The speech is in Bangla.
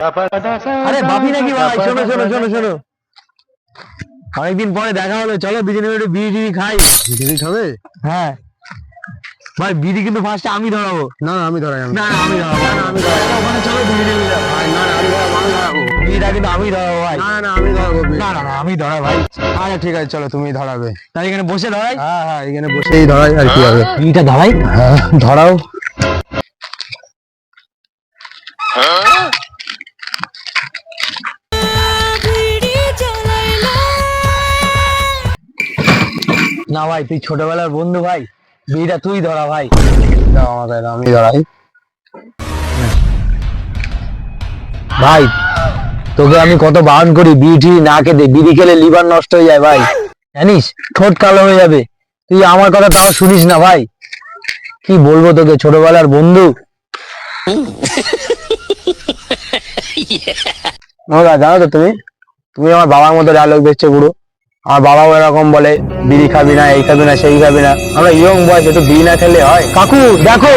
আরে ভাবি নাকি ভাই? শোনো শোনো শোনো শোনো, অনেকদিন পরে দেখা হলো, চলো দুজনে মিলে একটু বিড়ি টিড়ি খাই। বিড়ি খাবে? হ্যাঁ ভাই, বিড়ি কিন্তু ফার্স্টে আমি ধরাবো। না না আমি ধরাই। না না আমি ধরাবো, না না আমি ধরাবো, ওখানে চলো দুজনে মিলে। ভাই না না আমি ধরাবো, আমি ধরাবো। বিড়িটা কিন্তু আমি ধরাবো ভাই। না না আমি ধরাবো বিড়ি। না না না আমি ধরাই ভাই। আচ্ছা ঠিক আছে চলো তুমি ধরাবে। তাই এখানে বসে ধরাই। হ্যাঁ হ্যাঁ এখানে বসেই ধরাই আর কি হবে। বিড়িটা ধরাই। হ্যাঁ ধরাও। না ভাই, তুই ছোটবেলার বন্ধু ভাই, বিড়িটা তুই ধরা ভাই। দাও আমাকে দাও, আমি ধরাই। ভাই তোকে আমি কত বারণ করি বিড়ি টিড়ি না খেতে, বিড়ি খেলে লিভার নষ্ট হয়ে যায় ভাই, জানিস, ঠোঁট কালো হয়ে যাবে। তুই আমার কথা তাও শুনিস না ভাই। কি বলবো তোকে, ছোটবেলার বন্ধু। ওরা জানো তো তুমি তুমি আমার বাবার মতো ডায়লগ দিচ্ছে পুরো। আমার বাবাও এরকম বলে বিড়ি খাবি না, এই খাবি না, সেই খাবি না। আমরা ইয়ং বয়স, একটু বিড়ি না খেলে হয়? কাকু দেখো।